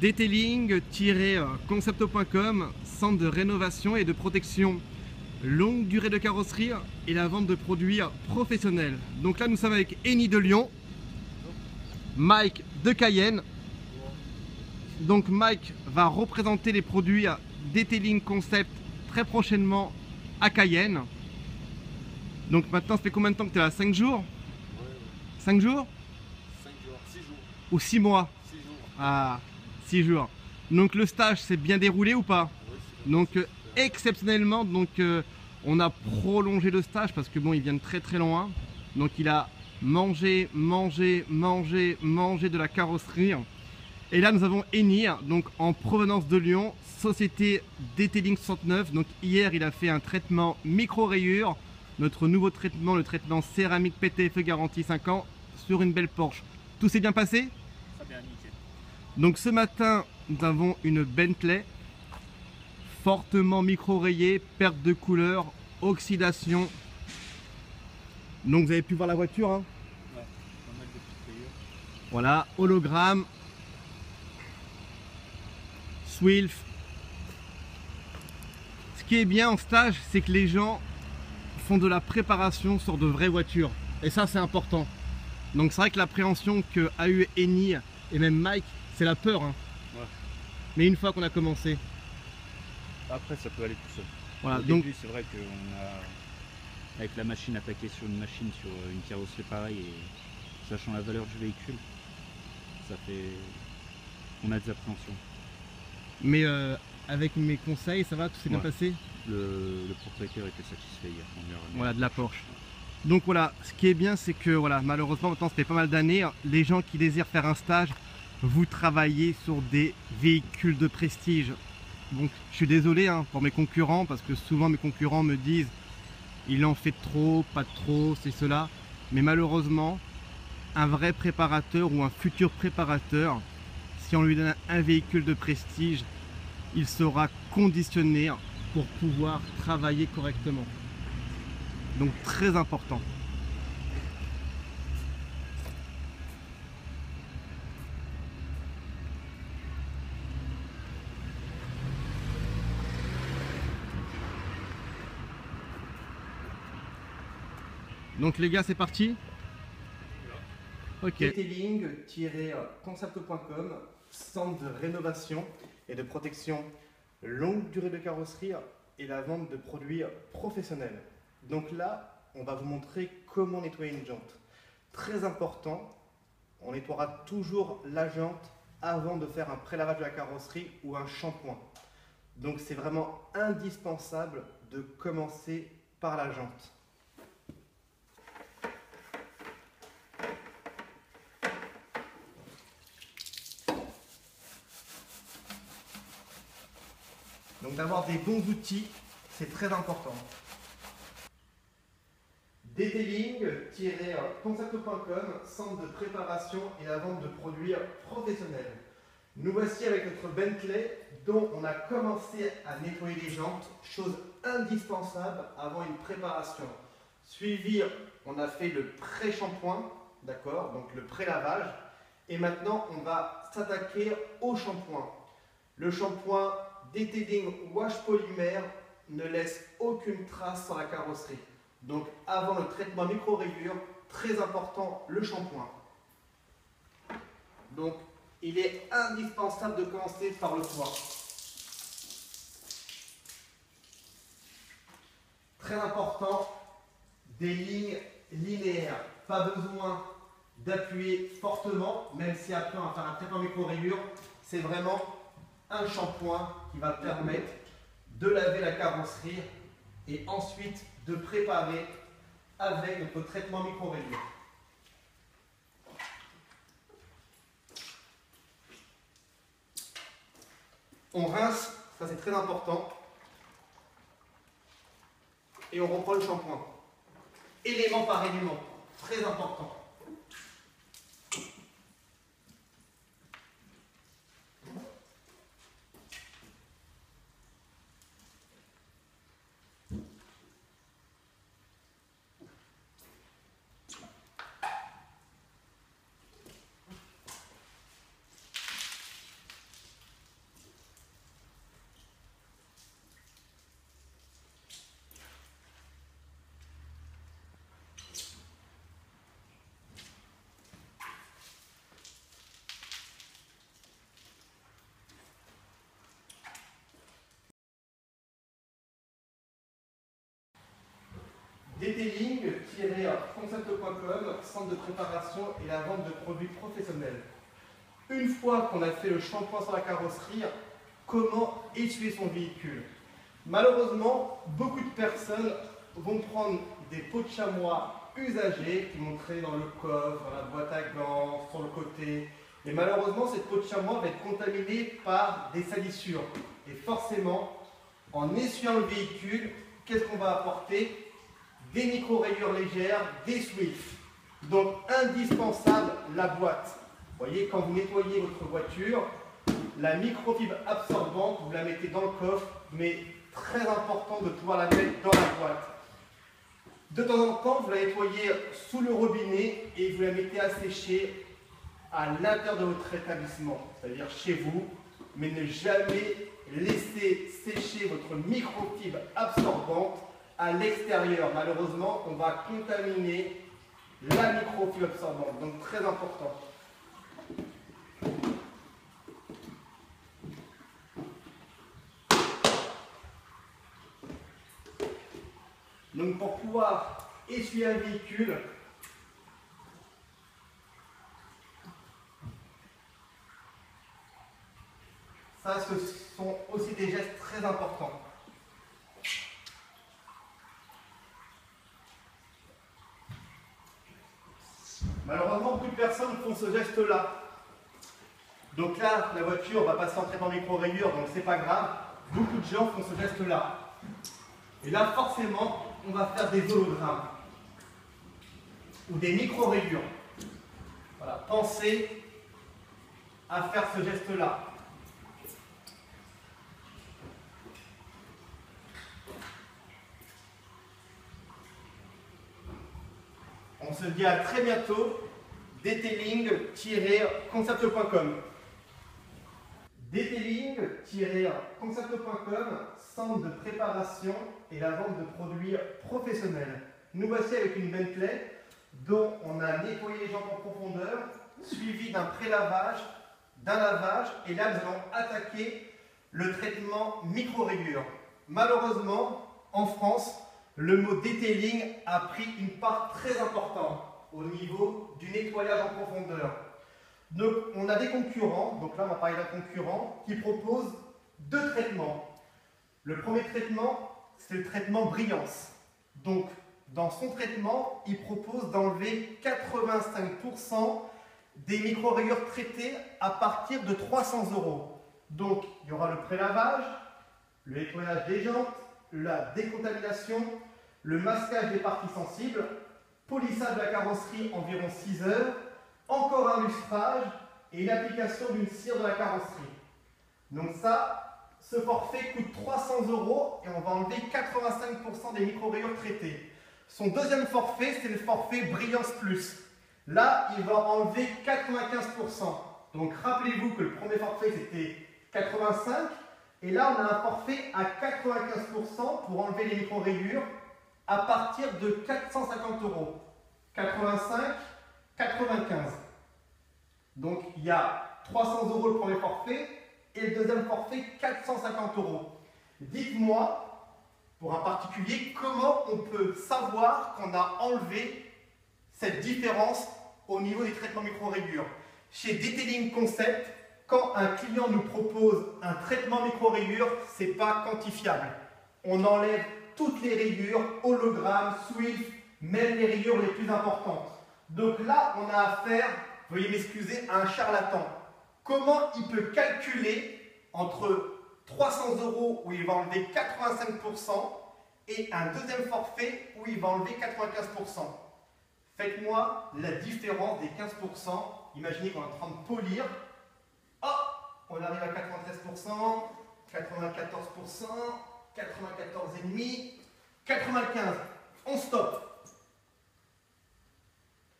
Detailing-concepto.com, centre de rénovation et de protection longue durée de carrosserie et la vente de produits professionnels. Donc là nous sommes avec Eni de Lyon, Mike de Cayenne. Donc Mike va représenter les produits Detailing Concept très prochainement à Cayenne. Donc maintenant ça fait combien de temps que tu es là? 5 jours? 5 jours? 5 jours, 6 jours. Ou 6 mois? 6 jours. Ah, 6 jours. Donc le stage s'est bien déroulé ou pas? Oui, donc exceptionnellement, on a prolongé le stage parce que bon, il vient de très loin. Donc il a mangé de la carrosserie. Et là nous avons Eni, donc en provenance de Lyon, société Detailing 69. Donc hier il a fait un traitement micro-rayures, notre nouveau traitement, le traitement céramique PTFE garantie 5 ans sur une belle Porsche. Tout s'est bien passé? Ça bien nickel. Donc ce matin nous avons une Bentley fortement micro-rayée, perte de couleur, oxydation. Donc vous avez pu voir la voiture, hein? Ouais, pas mal de petites rayures. Voilà, hologramme, Swilf. Ce qui est bien en stage, c'est que les gens font de la préparation sur de vraies voitures. Et ça, c'est important. Donc c'est vrai que l'appréhension qu'a eu Eni et même Mike, c'est la peur, hein. Ouais. Mais une fois qu'on a commencé. Après, ça peut aller tout seul. Voilà, Au donc début, c'est vrai qu'on a, avec la machine, attaqué sur une machine, sur une carrosserie pareille, et sachant la valeur du véhicule, ça fait... On a des appréhensions. mais avec mes conseils, ça va, tout s'est bien passé? Le propriétaire était satisfait hier. Voilà, de la Porsche. Donc voilà, ce qui est bien, c'est que voilà, malheureusement, maintenant ça fait pas mal d'années, les gens qui désirent faire un stage, vous travaillez sur des véhicules de prestige. Donc je suis désolé hein, pour mes concurrents, parce que souvent mes concurrents me disent il en fait trop, pas trop, c'est cela. Mais malheureusement, un vrai préparateur ou un futur préparateur, si on lui donne un véhicule de prestige, il sera conditionné pour pouvoir travailler correctement. Donc très important. Donc les gars, c'est parti. Ok. Detailing-concept.com, centre de rénovation et de protection longue durée de carrosserie et la vente de produits professionnels. Donc là, on va vous montrer comment nettoyer une jante. Très important, on nettoiera toujours la jante avant de faire un prélavage de la carrosserie ou un shampoing. Donc c'est vraiment indispensable de commencer par la jante. Donc d'avoir des bons outils, c'est très important. Detailing-concept.com, centre de préparation et la vente de produits professionnels. Nous voici avec notre Bentley dont on a commencé à nettoyer les jantes, chose indispensable avant une préparation. Suivi, on a fait le pré-shampoing, d'accord, donc le pré-lavage. Et maintenant, on va s'attaquer au shampoing. Le shampoing Detailing Wash Polymère ne laisse aucune trace sur la carrosserie. Donc avant le traitement micro-rayures, très important le shampoing. Donc il est indispensable de commencer par le toit. Très important, des lignes linéaires. Pas besoin d'appuyer fortement, même si après on va faire un traitement micro-rayures, c'est vraiment un shampoing qui va permettre de laver la carrosserie et ensuite de préparer avec notre traitement micro-rayures. On rince, ça c'est très important, et on reprend le shampoing. Élément par élément, très important. centre de préparation et la vente de produits professionnels. Une fois qu'on a fait le shampoing sur la carrosserie, comment essuyer son véhicule? Malheureusement, beaucoup de personnes vont prendre des pots de chamois usagés qui vont traîner dans le coffre, dans la boîte à gants, sur le côté. Et malheureusement, cette peau de chamois va être contaminée par des salissures. Et forcément, en essuyant le véhicule, qu'est-ce qu'on va apporter? Des micro-rayures légères, des Swift. Donc, indispensable, la boîte. Vous voyez, quand vous nettoyez votre voiture, la microfibre absorbante, vous la mettez dans le coffre, mais très important de pouvoir la mettre dans la boîte. De temps en temps, vous la nettoyez sous le robinet et vous la mettez à sécher à l'intérieur de votre établissement, c'est-à-dire chez vous, mais ne jamais laisser sécher votre microfibre absorbante à l'extérieur. Malheureusement, on va contaminer la microfibre absorbante, donc très important. Donc pour pouvoir essuyer un véhicule, ça, ce sont aussi des gestes très importants. Malheureusement, beaucoup de personnes font ce geste-là. Donc là, la voiture va passer en traitement micro-rayures, donc c'est pas grave. Beaucoup de gens font ce geste-là. Et là, forcément, on va faire des hologrammes ou des micro-rayures. Voilà, pensez à faire ce geste-là. On se dit à très bientôt. Detailing-concept.com. Detailing-concept.com, centre de préparation et la vente de produits professionnels. Nous voici avec une Bentley dont on a nettoyé les jambes en profondeur, suivi d'un pré-lavage, d'un lavage, et là nous allons attaquer le traitement micro-rayures. Malheureusement, en France, le mot detailing a pris une part très importante au niveau du nettoyage en profondeur. Donc on a des concurrents, donc là on va parler d'un concurrent qui propose deux traitements. Le premier traitement, c'est le traitement brillance. Donc dans son traitement, il propose d'enlever 85% des micro-rayures traitées à partir de 300 €. Donc il y aura le pré-lavage, le nettoyage des jantes, la décontamination, le masquage des parties sensibles, polissage de la carrosserie environ 6 heures, encore un lustrage et l'application d'une cire de la carrosserie. Donc ça, ce forfait coûte 300 € et on va enlever 85% des micro-rayures traitées. Son deuxième forfait, c'est le forfait Brillance Plus. Là, il va enlever 95%. Donc rappelez-vous que le premier forfait, c'était 85%. Et là, on a un forfait à 95% pour enlever les micro-rayures à partir de 450 €. 85, 95. Donc, il y a 300 € le premier forfait et le deuxième forfait, 450 €. Dites-moi, pour un particulier, comment on peut savoir qu'on a enlevé cette différence au niveau des traitements micro-rayures. Chez Detailing Concept, quand un client nous propose un traitement micro-rayures, ce n'est pas quantifiable. On enlève toutes les rayures, hologrammes, Swift, même les rayures les plus importantes. Donc là, on a affaire, veuillez m'excuser, à un charlatan. Comment il peut calculer entre 300 € où il va enlever 85% et un deuxième forfait où il va enlever 95%? Faites-moi la différence des 15%. Imaginez qu'on est en train de polir. Oh, on arrive à 93%, 94%, 94,5%, 95%. On stoppe.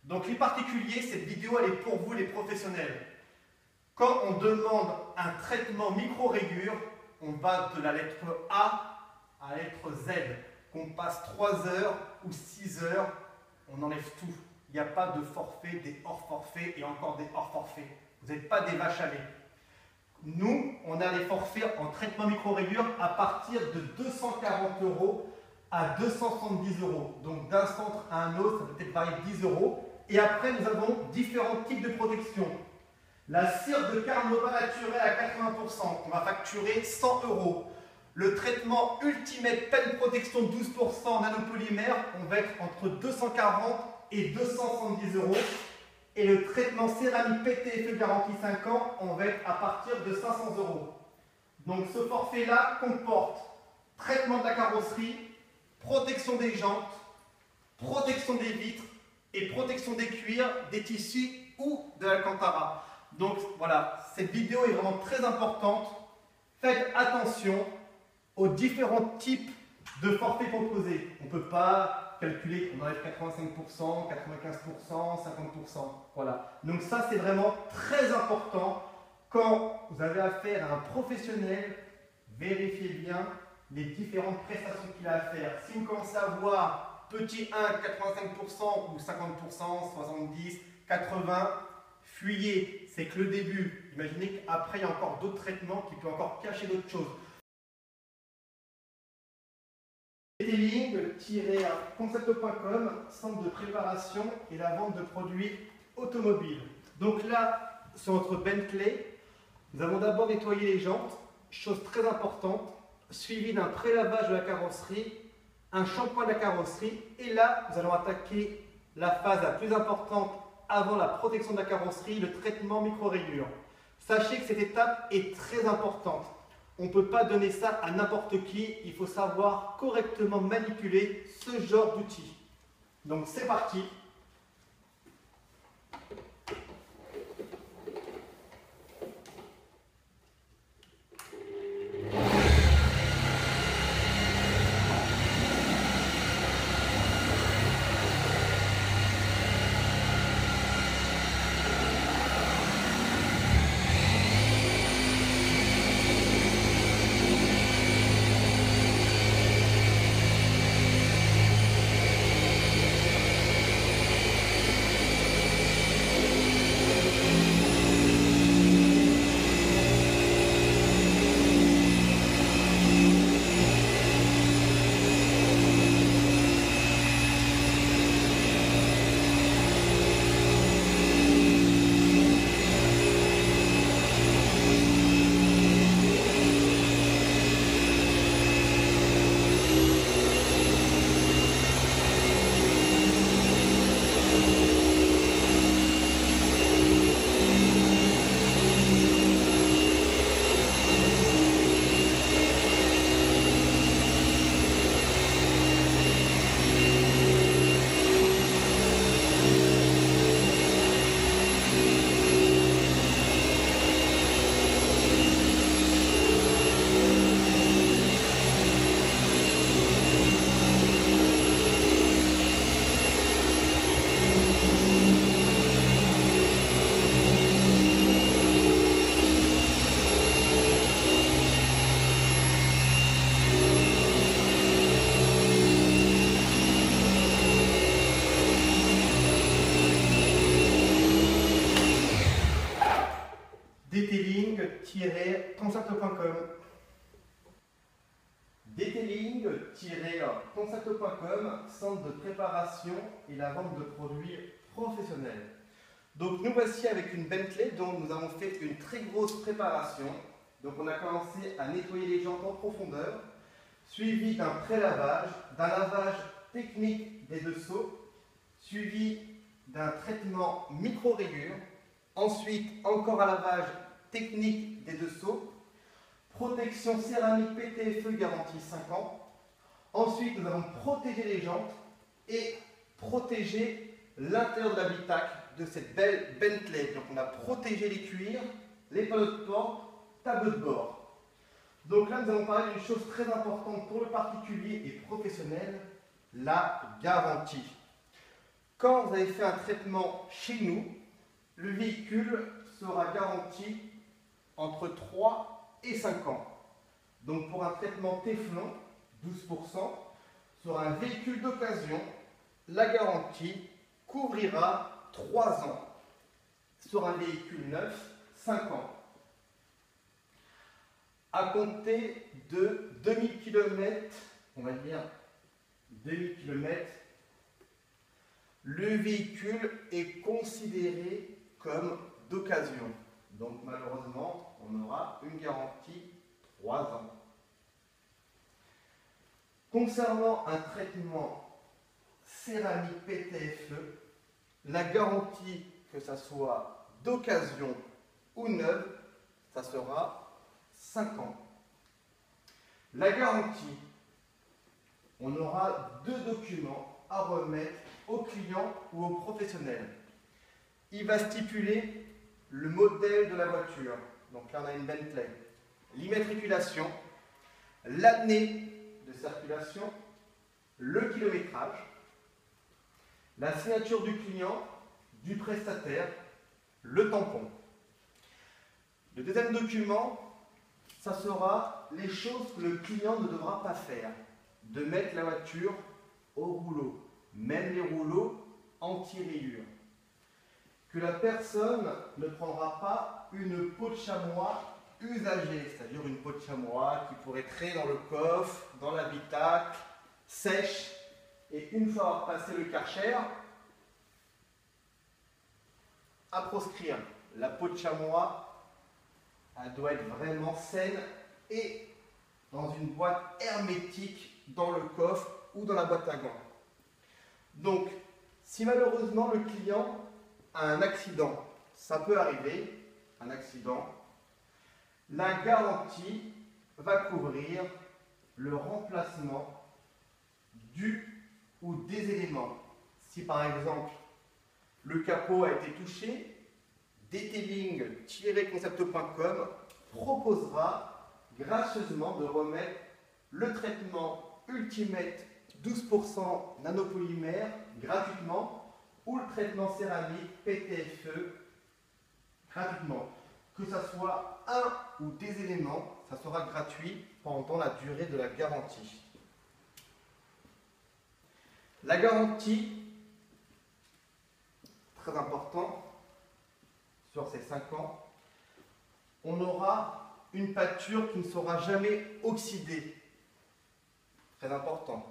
Donc les particuliers, cette vidéo elle est pour vous les professionnels. Quand on demande un traitement micro-rayures, on va de la lettre A à la lettre Z. Qu'on passe 3 heures ou 6 heures, on enlève tout. Il n'y a pas de forfait, des hors-forfaits et encore des hors-forfaits. Vous n'êtes pas des vaches à lait. Nous, on a les forfaits en traitement micro-rayures à partir de 240 € à 270 €. Donc d'un centre à un autre, ça peut être varié 10 €. Et après, nous avons différents types de protection. La cire de Carnauba naturelle à 80%, on va facturer 100 €. Le traitement Ultimate Pen Protection 12% nanopolymère, on va être entre 240 et 270 €. Et le traitement céramique PTFE garantie 5 ans, on va être à partir de 500 €. Donc ce forfait-là comporte traitement de la carrosserie, protection des jantes, protection des vitres et protection des cuirs, des tissus ou de l'Alcantara. Donc voilà, cette vidéo est vraiment très importante. Faites attention aux différents types de forfaits proposés. On ne peut pas calculer qu'on enlève 85%, 95%, 50%. Voilà. Donc ça, c'est vraiment très important. Quand vous avez affaire à un professionnel, vérifiez bien les différentes prestations qu'il a à faire. Si vous commencez à voir petit 1, 85% ou 50%, 70, 80, fuyez. C'est que le début. Imaginez qu'après, il y a encore d'autres traitements qui peuvent encore cacher d'autres choses. Detailing-concept.com, centre de préparation et la vente de produits automobiles. Donc là, sur notre Bentley, nous avons d'abord nettoyé les jantes, chose très importante, suivi d'un prélavage de la carrosserie, un shampoing de la carrosserie, et là, nous allons attaquer la phase la plus importante avant la protection de la carrosserie, le traitement micro-rayures. Sachez que cette étape est très importante. On ne peut pas donner ça à n'importe qui, il faut savoir correctement manipuler ce genre d'outils. Donc c'est parti. Detailing-concept.com. Detailing-concept.com, centre de préparation et la vente de produits professionnels. Donc nous voici avec une Bentley dont nous avons fait une très grosse préparation. Donc on a commencé à nettoyer les jantes en profondeur, suivi d'un prélavage, d'un lavage technique des dessous, suivi d'un traitement micro-rayures, ensuite encore un lavage technique des dessous, protection céramique PTFE garantie 5 ans. Ensuite, nous avons protégé les jantes et protégé l'intérieur de l'habitacle de cette belle Bentley. Donc on a protégé les cuirs, les panneaux de porte, tableau de bord. Donc là, nous allons parler d'une chose très importante pour le particulier et professionnel, la garantie. Quand vous avez fait un traitement chez nous, le véhicule sera garanti entre 3 et 5 ans. Donc pour un traitement Téflon, 12%, sur un véhicule d'occasion, la garantie couvrira 3 ans. Sur un véhicule neuf, 5 ans. À compter de 2000 km, on va dire 2000 km, le véhicule est considéré comme d'occasion. Donc malheureusement, on aura une garantie 3 ans. Concernant un traitement céramique PTFE, la garantie, que ça soit d'occasion ou neuve, ça sera 5 ans. La garantie, on aura 2 documents à remettre au client ou au professionnel. Il va stipuler le modèle de la voiture. Donc là, on a une Bentley. L'immatriculation, l'année de circulation, le kilométrage, la signature du client, du prestataire, le tampon. Le deuxième document, ça sera les choses que le client ne devra pas faire. De mettre la voiture au rouleau, même les rouleaux anti-rayures. Que la personne ne prendra pas une peau de chamois usagée, c'est-à-dire une peau de chamois qui pourrait traîner dans le coffre, dans l'habitacle, sèche, et une fois avoir passé le Karcher, à proscrire. La peau de chamois, elle doit être vraiment saine et dans une boîte hermétique dans le coffre ou dans la boîte à gants. Donc, si malheureusement le client a un accident, ça peut arriver, un accident, la garantie va couvrir le remplacement du ou des éléments. Si par exemple le capot a été touché, detailing-concept.com proposera gracieusement de remettre le traitement Ultimate 12% nanopolymère gratuitement ou le traitement céramique PTFE gratuitement. Que ce soit un ou des éléments, ça sera gratuit pendant la durée de la garantie. La garantie, très important, sur ces 5 ans, on aura une pâture qui ne sera jamais oxydée. Très important.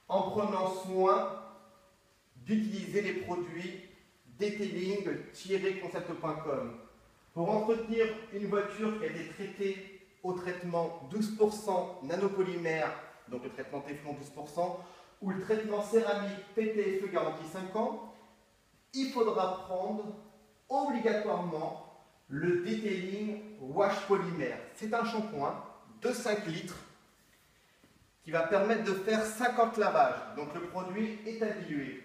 En prenant soin d'utiliser les produits detailing-concept.com. Pour entretenir une voiture qui a été traitée au traitement 12% nanopolymère, donc le traitement Téflon 12%, ou le traitement céramique PTFE garantie 5 ans, il faudra prendre obligatoirement le detailing wash polymère. C'est un shampoing de 5 litres qui va permettre de faire 50 lavages. Donc le produit est à diluer.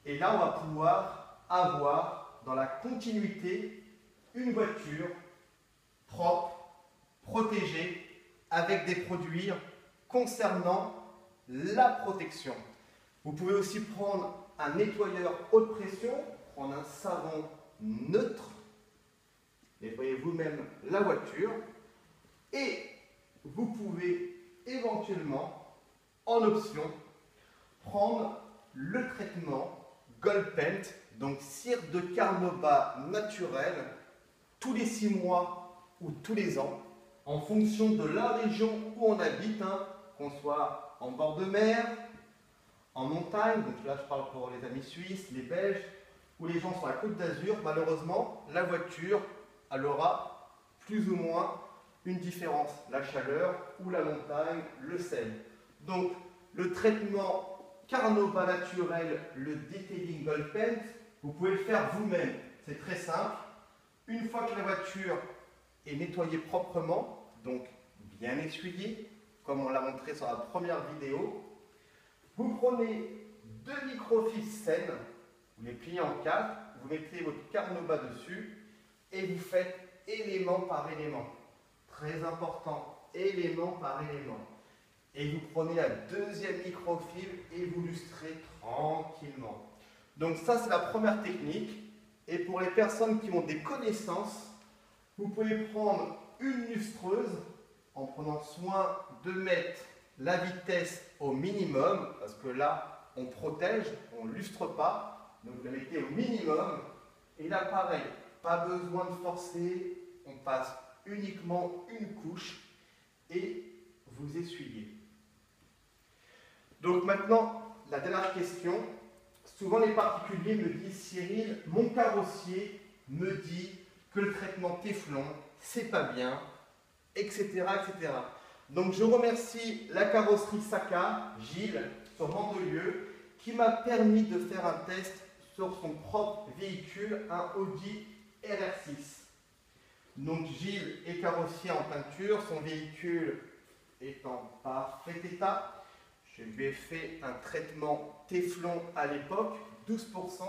Et là, on va pouvoir avoir dans la continuité une voiture propre, protégée, avec des produits concernant la protection. Vous pouvez aussi prendre un nettoyeur haute pression, prendre un savon neutre, nettoyez vous-même la voiture et vous pouvez éventuellement, en option, prendre le traitement Gold Paint, donc cire de carnauba naturelle, tous les 6 mois ou tous les ans, en fonction de la région où on habite, qu'on soit en bord de mer, en montagne, donc là je parle pour les amis suisses, les belges, ou les gens sur la côte d'Azur. Malheureusement, la voiture, elle aura plus ou moins une différence, la chaleur ou la montagne, le sel. Donc le traitement Carnauba naturel, le Detailing Gold Paint, vous pouvez le faire vous-même, c'est très simple. Une fois que la voiture est nettoyée proprement, donc bien essuyée, comme on l'a montré sur la première vidéo, vous prenez 2 microfibres saines, vous les pliez en 4, vous mettez votre Carnauba dessus et vous faites élément par élément. Très important, élément par élément. Et vous prenez la deuxième microfibre et vous lustrez tranquillement. Donc ça, c'est la première technique. Et pour les personnes qui ont des connaissances, vous pouvez prendre une lustreuse en prenant soin de mettre la vitesse au minimum, parce que là, on protège, on ne lustre pas. Donc vous la mettez au minimum. Et là, pareil, pas besoin de forcer, on passe uniquement une couche et vous essuyez. Donc maintenant, la dernière question, souvent les particuliers me disent, Cyril, mon carrossier me dit que le traitement Téflon, c'est pas bien, etc., etc. Donc je remercie la carrosserie Saka, Gilles, sur Mandelieu, qui m'a permis de faire un test sur son propre véhicule, un Audi RR6. Donc Gilles est carrossier en peinture, son véhicule est en parfait état. Je lui ai fait un traitement Téflon à l'époque, 12%,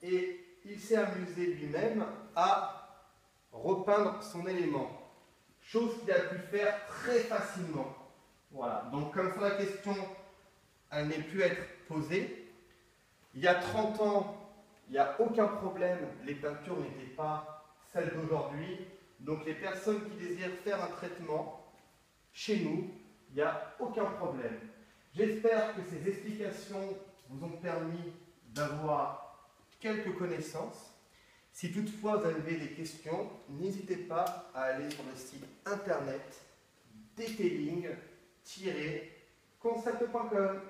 et il s'est amusé lui-même à repeindre son élément. Chose qu'il a pu faire très facilement. Voilà, donc comme ça la question, elle n'est plus à être posée. Il y a 30 ans, il n'y a aucun problème, les peintures n'étaient pas celles d'aujourd'hui. Donc les personnes qui désirent faire un traitement, chez nous, il n'y a aucun problème. J'espère que ces explications vous ont permis d'avoir quelques connaissances. Si toutefois vous avez des questions, n'hésitez pas à aller sur le site internet detailing-concept.com.